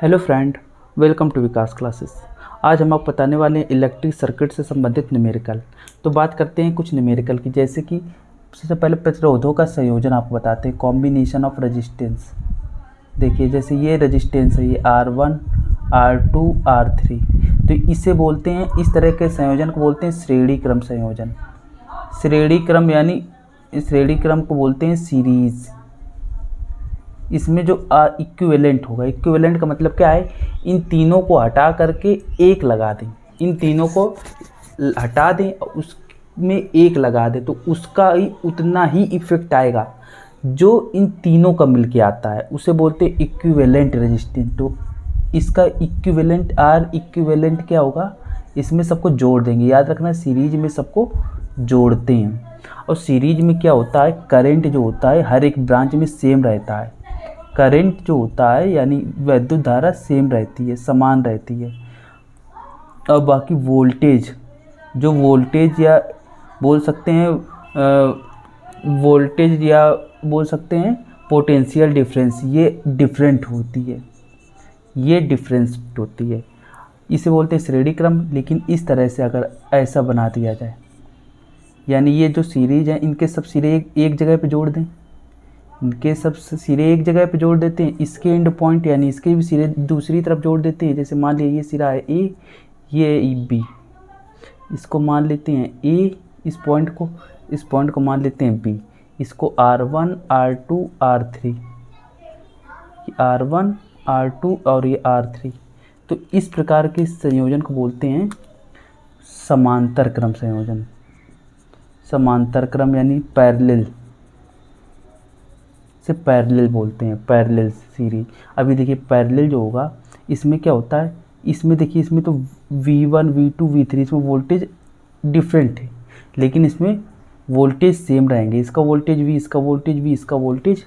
Hello friend, welcome to Vikas classes. आज हम आपको बताने वाले हैं इलेक्ट्रिक सर्किट से संबंधित न्यूमेरिकल। तो बात करते हैं कुछ न्यूमेरिकल की, जैसे कि सबसे पहले प्रतिरोधों का संयोजन आपको बताते हैं, कॉम्बिनेशन ऑफ रेजिस्टेंस। देखिए जैसे ये रेजिस्टेंस है, ये R1 R2 R3, तो इसे बोलते हैं, इस तरह के संयोजन को बोलते हैं श्रेणी क्रम संयोजन। श्रेणी क्रम यानी श्रेणी क्रम को बोलते हैं सीरीज़। इसमें जो इक्विवेलेंट होगा, इक्विवेलेंट का मतलब क्या है, इन तीनों को हटा करके एक लगा दें, इन तीनों को हटा दें और उसमें एक लगा दें, तो उसका ही उतना ही इफेक्ट आएगा जो इन तीनों का मिलके आता है, उसे बोलते हैं इक्विवेलेंट रेजिस्टेंस। तो इसका इक्विवेलेंट आर इक्विवेलेंट क्या होगा, इसमें सबको जोड़ देंगे। याद रखना सीरीज में सबको जोड़ते हैं, और सीरीज में क्या होता है, करंट जो होता है हर एक ब्रांच में सेम रहता है। करंट जो होता है यानी वैद्युत धारा सेम रहती है, समान रहती है। और बाकी वोल्टेज, जो वोल्टेज या बोल सकते हैं वोल्टेज या बोल सकते हैं पोटेंशियल डिफरेंस, ये डिफरेंट होती है, ये डिफरेंस होती है। इसे बोलते हैं श्रेणी क्रम। लेकिन इस तरह से अगर ऐसा बना दिया जाए, यानी ये जो सीरीज है इनके सब सिरे एक जगह पे जोड़ दें, इनके सब सिरे एक जगह पे जोड़ देते हैं, इसके एंड पॉइंट यानी इसके भी सिरे दूसरी तरफ जोड़ देते हैं। जैसे मान लीजिए ये सिरा है ए, ये बी, इसको मान लेते हैं ए, इस पॉइंट को मान लेते हैं बी, इसको R1 R2 R3, R1 R2 और ये R3। तो इस प्रकार के संयोजन को बोलते हैं समांतर क्रम संयोजन। समांतर क्रम यानी पैरेलल से पैरेलल बोलते हैं, पैरेलल सीरीज। अभी देखिए पैरेलल जो होगा इसमें क्या होता है, इसमें देखिए इसमें तो V1 V2 V3 इसमें वोल्टेज डिफरेंट है, लेकिन इसमें वोल्टेज सेम रहेंगे। इसका वोल्टेज V, इसका वोल्टेज V, इसका वोल्टेज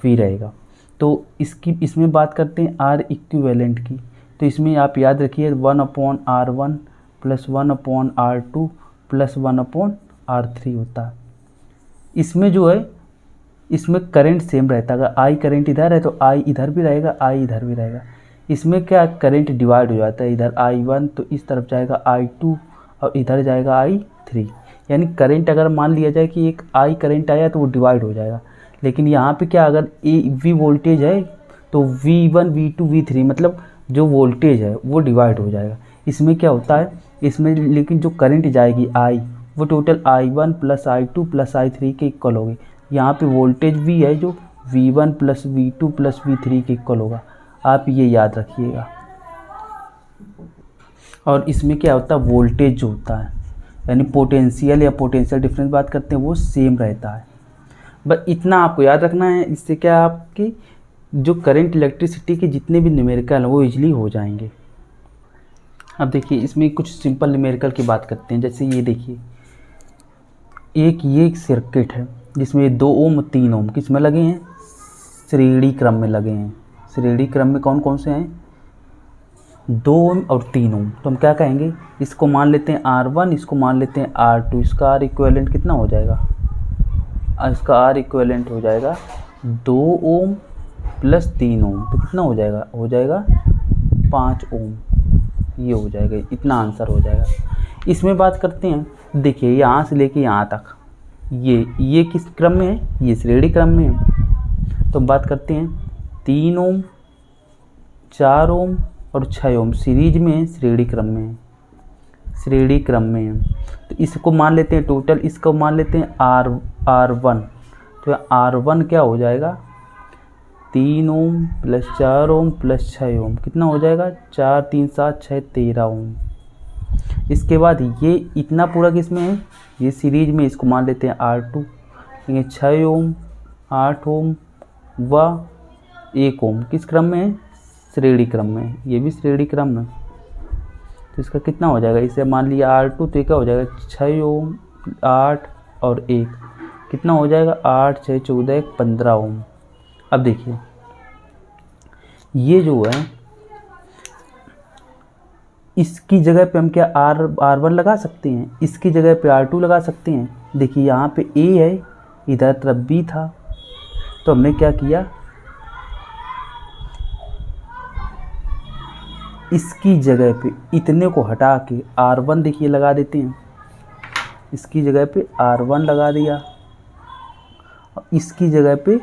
V रहेगा। तो इसमें बात करते हैं R इक्विवेलेंट की। तो इसमें आप याद रखिए 1/R1 + 1/R2 + 1/R3 होता है। इसमें जो है, इसमें करंट सेम रहता है। अगर I करंट इधर है तो I इधर भी रहेगा, I इधर भी रहेगा। इसमें क्या करंट डिवाइड हो जाता है, इधर I1 तो इस तरफ जाएगा I2 और इधर जाएगा I3। यानी करंट अगर मान लिया जाए कि एक I करंट आया तो वो डिवाइड हो जाएगा। लेकिन यहाँ पे क्या, अगर V वोल्टेज है तो V1 V2 V3 मतलब जो वोल्टेज है वो डिवाइड हो जाएगा। इसमें क्या होता है, इसमें लेकिन जो करंट जाएगी I वो टोटल I1 + I2 + I3 के इक्वल होगी। यहाँ पे वोल्टेज V है जो V1 + V2 + V3 के इक्वल होगा। आप ये याद रखिएगा। और इसमें क्या होता है, वोल्टेज जो होता है यानी पोटेंशियल या पोटेंशियल डिफरेंस बात करते हैं, वो सेम रहता है। बस इतना आपको याद रखना है। इससे क्या आपकी जो करंट इलेक्ट्रिसिटी के जितने भी न्यूमेरिकल हैं वो इजीली हो जाएंगे। अब देखिए इसमें कुछ सिंपल न्यूमेरिकल की बात करते हैं। जैसे ये देखिए ये एक सर्किट है जिसमें 2 ओम 3 ओम किस में लगे हैं, श्रेणी क्रम में लगे हैं। श्रेणी क्रम में कौन कौन से हैं, 2 ओम और 3 ओम। तो हम क्या कहेंगे, इसको मान लेते हैं R1, इसको मान लेते हैं R2। इसका R इक्विवेलेंट कितना हो जाएगा, इसका R इक्विवेलेंट हो जाएगा 2 ओम + 3 ओम। तो कितना हो जाएगा 5 ओम। ये हो जाएगा, इतना आंसर हो जाएगा। इसमें बात करते हैं, देखिए यहाँ से लेके यहाँ तक ये किस क्रम में है, ये श्रेणी क्रम में है। तो बात करते हैं 3 ओम 4 ओम और 6 ओम सीरीज में है, श्रेणी क्रम में है, श्रेणी क्रम में है। तो इसको मान लेते हैं टोटल, इसको मान लेते हैं R1। तो R1 क्या हो जाएगा, 3 ओम + 4 ओम + 6 ओम। कितना हो जाएगा, 4 3 7 6 13 ओम। इसके बाद ये इतना पूरा किस में है, ये सीरीज में, इसको मान लेते हैं R2। ये 6 ओम 8 ओम व 1 ओम किस क्रम में है, श्रेणी क्रम में। ये भी श्रेणी क्रम में। तो इसका कितना हो जाएगा, इसे मान लिया R2 तो ये क्या हो जाएगा 6 ओम 8 और 1 कितना हो जाएगा 8 6 14 1 15 ओम। अब देखिए ये जो है इसकी जगह पे हम क्या R1 लगा सकते हैं, इसकी जगह पे R2 लगा सकते हैं। देखिए यहाँ पे A है, इधर तरफ B था, तो हमने क्या किया, इसकी जगह पे इतने को हटा के R1 देखिए लगा देते हैं, इसकी जगह पे R1 लगा दिया और इसकी जगह पे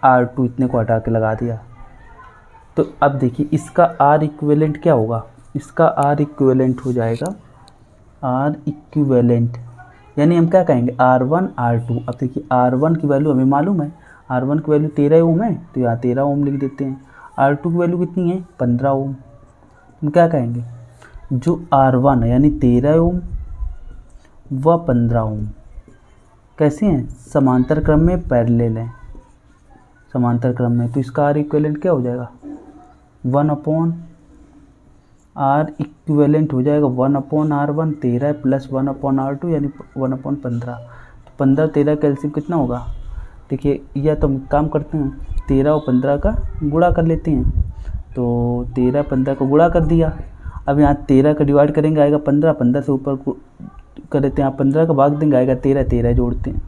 R2 इतने को हटा के लगा दिया। तो अब देखिए इसका R इक्विवेलेंट क्या होगा, इसका R इक्विवेलेंट हो जाएगा R इक्विवेलेंट, यानी हम क्या कहेंगे R1 R2। अब देखिए R1 की वैल्यू हमें मालूम है, R1 की वैल्यू 13 ओम है, तो यहाँ 13 ओम लिख देते हैं। R2 की वैल्यू कितनी है 15 ओम। हम क्या कहेंगे, जो R1 है यानी 13 ओम व 15 ओम कैसे हैं, समांतर क्रम में पैरेलल हैं, समांतर क्रम में। तो इसका R इक्विवेलेंट क्या हो जाएगा 1/R इक्विवेलेंट हो जाएगा 1/R1 13 प्लस 1/R2 यानी 1/15। तो 15 13 का एलसीएम कितना होगा, देखिए या तो हम काम करते हैं 13 और 15 का गुणा कर लेते हैं। तो 13 15 को गुणा कर दिया, अब यहाँ 13 का डिवाइड करेंगे आएगा 15, 15 से ऊपर कर देते हैं, आप 15 का भाग देंगे आएगा 13, 13 जोड़ते हैं।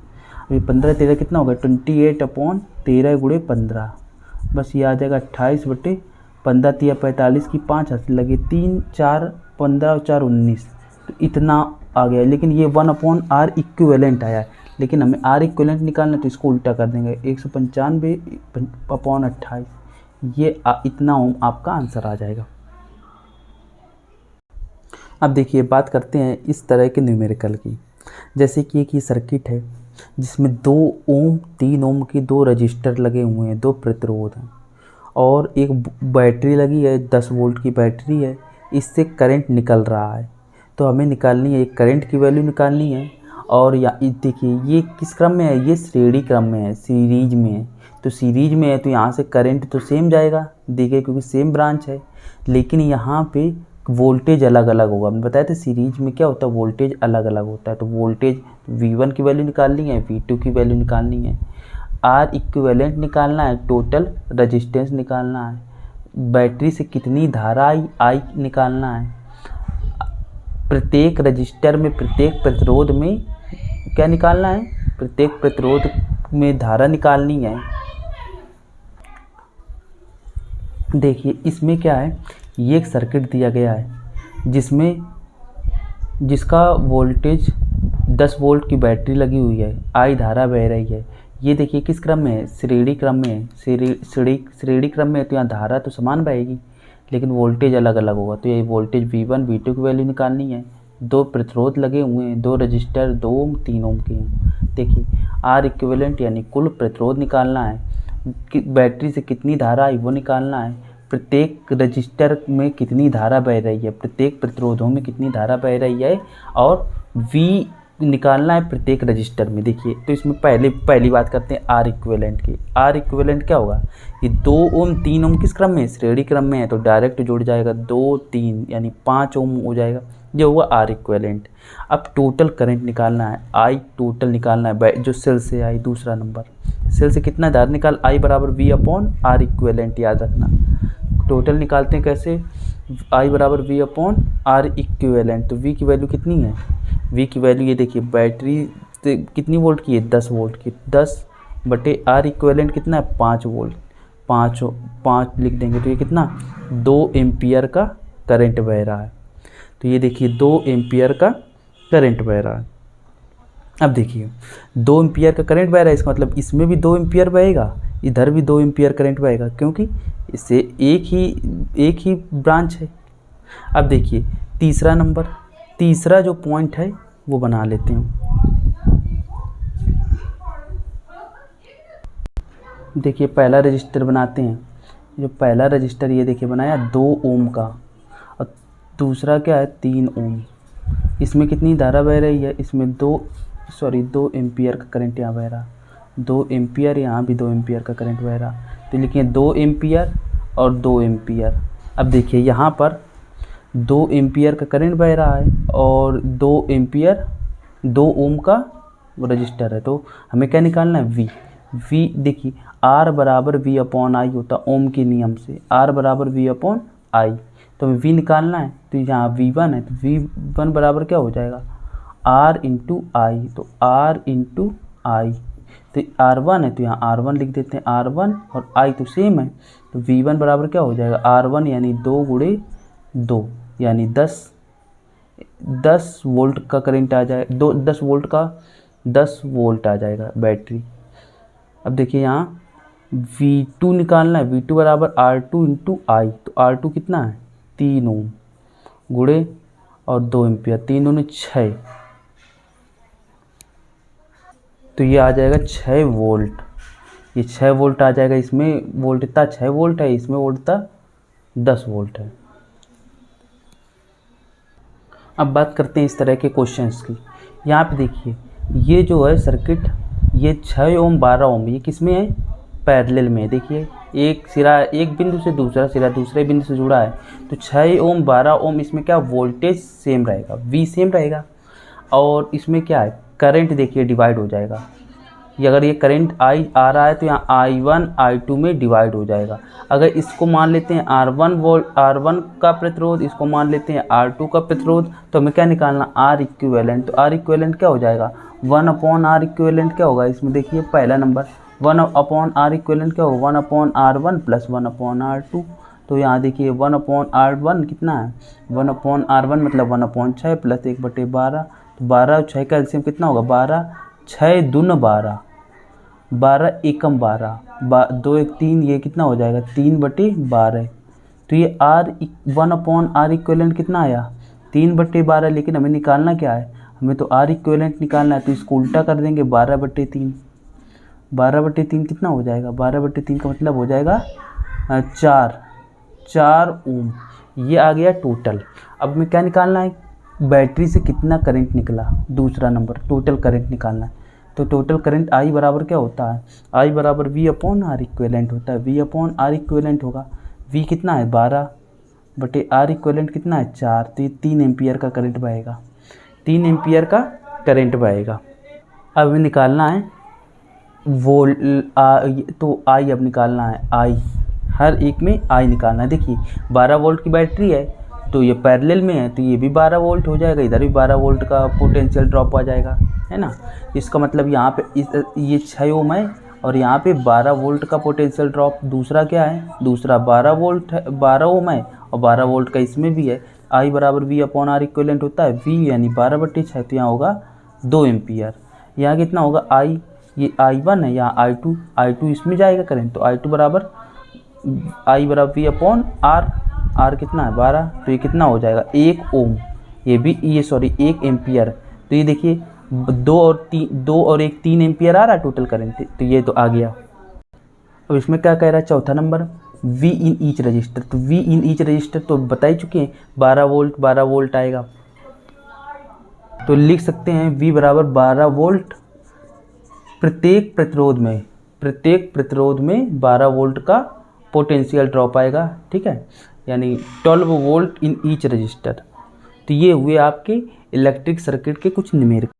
अभी 15 13 कितना होगा 28/13 गुणे 15, बस ये आ जाएगा 28/15 3 45 की 5 हाथ लगे 3 4 15 और 4 19, तो इतना आ गया। लेकिन ये 1/R इक्विवेलेंट आया है, लेकिन हमें R इक्विवेलेंट निकालना है तो इसको उल्टा कर देंगे 195/28, ये इतना ओम आपका आंसर आ जाएगा। अब देखिए बात करते हैं इस तरह के न्यूमेरिकल की, जैसे कि एक ये सर्किट है जिसमें 2 ओम 3 ओम की 2 रजिस्टर लगे हुए हैं, 2 प्रतिरोध हैं और एक बैटरी लगी है, 10 वोल्ट की बैटरी है, इससे करंट निकल रहा है। तो हमें निकालनी है, करंट की वैल्यू निकालनी है। और या देखिए ये किस क्रम में है, ये श्रेणी क्रम में है, सीरीज में है। तो सीरीज में है तो यहाँ से करंट तो सेम जाएगा, देखिए क्योंकि सेम ब्रांच है, लेकिन यहाँ पे वोल्टेज अलग अलग होगा। हमने बताया था सीरीज में क्या होता है, वोल्टेज अलग अलग होता है। तो वोल्टेज V1 की वैल्यू निकालनी है, V2 की वैल्यू निकालनी है, R इक्विवेलेंट निकालना है, टोटल रजिस्टेंस निकालना है, बैटरी से कितनी धारा आई निकालना है, प्रत्येक रजिस्टर में प्रत्येक प्रतिरोध में क्या निकालना है, प्रत्येक प्रतिरोध में धारा निकालनी है। देखिए इसमें क्या है, ये एक सर्किट दिया गया है जिसका वोल्टेज 10 वोल्ट की बैटरी लगी हुई है, आई धारा बह रही है। ये देखिए किस क्रम में है, श्रेणी क्रम में है। श्रेणी क्रम में है तो यहाँ धारा तो समान बहेगी, लेकिन वोल्टेज अलग अलग होगा। तो ये वोल्टेज V1 V2 की वैल्यू निकालनी है। 2 प्रतिरोध लगे हुए हैं, 2 रजिस्टर 2 ओम 3 ओम के हैं। देखिए R इक्विवेलेंट यानी कुल प्रतिरोध निकालना है, बैटरी से कितनी धारा आई वो निकालना है, प्रत्येक रजिस्टर में कितनी धारा बह रही है, प्रत्येक प्रतिरोधों में कितनी धारा बह रही है, और V निकालना है प्रत्येक रजिस्टर में। देखिए तो इसमें पहली बात करते हैं R इक्विवेलेंट की। R इक्विवेलेंट क्या होगा, ये 2 ओम 3 ओम किस क्रम में, श्रेणी क्रम में है, तो डायरेक्ट जुड़ जाएगा 2 3 यानी 5 ओम हो जाएगा, ये हुआ R इक्विवेलेंट। अब टोटल करंट निकालना है, I टोटल निकालना है, जो सेल से आई दूसरा नंबर, सेल से कितना धारा निकाल, I बराबर V/R इक्विवेलेंट, याद रखना। टोटल निकालते हैं कैसे, I बराबर V/R इक्विवेलेंट। तो V की वैल्यू कितनी है, V की वैल्यू ये देखिए, बैटरी कितनी वोल्ट की है 10 वोल्ट की, 10/R इक्विवेलेंट कितना है 5 वोल्ट, 5 लिख देंगे तो ये कितना 2 एम्पियर का करंट बह रहा है। तो ये देखिए 2 एम्पियर का करंट बह रहा है। अब देखिए 2 एम्पियर का करंट बह रहा है, इसका मतलब इसमें भी 2 एम्पियर बहेगा, इधर भी 2 एम्पियर करंट बहेगा, क्योंकि इससे एक ही ब्रांच है। अब देखिए तीसरा जो पॉइंट है वो बना लेते हैं। देखिए पहला रजिस्टर बनाते हैं, जो पहला रजिस्टर ये देखिए बनाया 2 ओम का, और दूसरा क्या है 3 ओम। इसमें कितनी धारा बह रही है, इसमें 2 एम्पियर का करंट यहाँ बह रहा, 2 एम्पियर, यहाँ भी 2 एम्पियर का करंट बह रहा। तो लिखिए 2 एम्पियर और 2 एम्पियर। अब देखिए यहाँ पर 2 एम्पियर का करंट बह रहा है और 2 एम्पियर 2 ओम का रजिस्टर है, तो हमें क्या निकालना है V देखिए R बराबर V/I होता ओम के नियम से, R बराबर V/I, तो हमें V निकालना है। तो यहाँ V1 है, तो V1 बराबर क्या हो जाएगा R इंटू आई, तो R इंटू आई। तो R1 है तो यहाँ R1 लिख देते हैं, R1 और I तो सेम है, तो V1 बराबर क्या हो जाएगा R1 यानी 2 गुणे 2, यानी 10 वोल्ट का करंट आ जाए, 10 वोल्ट का 10 वोल्ट आ जाएगा बैटरी। अब देखिए यहाँ V2 निकालना है, V2 बराबर R2 इंटू आई। तो R2 कितना है 3 ओम गुणे और 2 एम्पियर, 3 दूनी 6, तो ये आ जाएगा 6 वोल्ट। ये 6 वोल्ट आ जाएगा, इसमें वोल्ट इतना 6 वोल्ट है, इसमें वोल्ट इतना 10 वोल्ट है। अब बात करते हैं इस तरह के क्वेश्चंस की। यहाँ पे देखिए ये जो है सर्किट, ये 6 ओम 12 ओम, ये किस में है पैरेलल में है। देखिए एक सिरा एक बिंदु से दूसरा सिरा दूसरे बिंदु से जुड़ा है, तो 6 ओम 12 ओम इसमें क्या वोल्टेज सेम रहेगा, V सेम रहेगा, और इसमें क्या है करंट देखिए डिवाइड हो जाएगा। ये अगर ये करंट I आ रहा है तो यहाँ I1 I2 में डिवाइड हो जाएगा। अगर इसको मान लेते हैं R1 का प्रतिरोध, इसको मान लेते हैं R2 का प्रतिरोध, तो हमें क्या निकालना R इक्विवेलेंट। तो R इक्विवेलेंट क्या हो जाएगा 1/R इक्विवेलेंट क्या होगा इसमें, देखिए पहला नंबर 1/R इक्विवेलेंट क्या होगा 1/R1 प्लस 1/R2। तो यहाँ देखिए 1/R1 कितना है 1/R1 मतलब 1/6 प्लस 1/12, तो 12 6 का एलसीएम कितना होगा 12, 6 दून 12, 12 एकम 12, 2 1 3, ये कितना हो जाएगा 3/12। तो ये R 1/R इक्विवेलेंट कितना आया 3/12, लेकिन हमें निकालना क्या है, हमें तो R इक्विवेलेंट निकालना है, तो इसको उल्टा कर देंगे 12/3। 12/3 कितना हो जाएगा 12/3 का मतलब हो जाएगा 4 ओम। ये आ गया टोटल। अब हमें क्या निकालना है बैटरी से कितना करंट निकला, दूसरा नंबर टोटल करंट निकालना है। तो टोटल करंट I बराबर क्या होता है, I बराबर V/R इक्विवेलेंट होता है। V/R इक्विवेलेंट होगा, V कितना है 12/R इक्विवेलेंट कितना है 4, तो ये 3 एम्पियर का करंट बहेगा, 3 एम्पियर का करंट बहेगा। अब हमें निकालना है तो I अब निकालना है I, हर एक में I निकालना है। देखिए 12 वोल्ट की बैटरी है, तो ये पैरेलल में है, तो ये भी 12 वोल्ट हो जाएगा, इधर भी 12 वोल्ट का पोटेंशियल ड्रॉप आ जाएगा, है ना। इसका मतलब यहाँ पे ये 6 ओम है और यहाँ पे 12 वोल्ट का पोटेंशियल ड्रॉप। दूसरा क्या है, दूसरा 12 वोल्ट है, 12 ओम है और 12 वोल्ट का इसमें भी है। I बराबर V/R इक्विवेलेंट होता है, V यानी 12/6, तो यहाँ होगा 2 एम्पियर। यहाँ कितना होगा I, ये I1 है, यहाँ I2 इसमें जाएगा करंट, तो I2 बराबर I बराबर V/R, R कितना है 12, तो ये कितना हो जाएगा 1 ओम, ये 1 एम्पियर। तो ये देखिए 2 और 1 3 एम्पियर आ रहा है टोटल करंट, तो ये तो आ गया। अब इसमें क्या कह रहा है चौथा number V in each resistor. तो V इन ईच रजिस्टर तो बता ही चुके हैं 12 वोल्ट आएगा, तो लिख सकते हैं V बराबर 12 वोल्ट प्रत्येक प्रतिरोध में 12 वोल्ट का पोटेंशियल ड्रॉप आएगा, ठीक है, यानी 12 वोल्ट इन ईच रजिस्टर। तो ये हुए आपके इलेक्ट्रिक सर्किट के कुछ न्यूमेरिकल।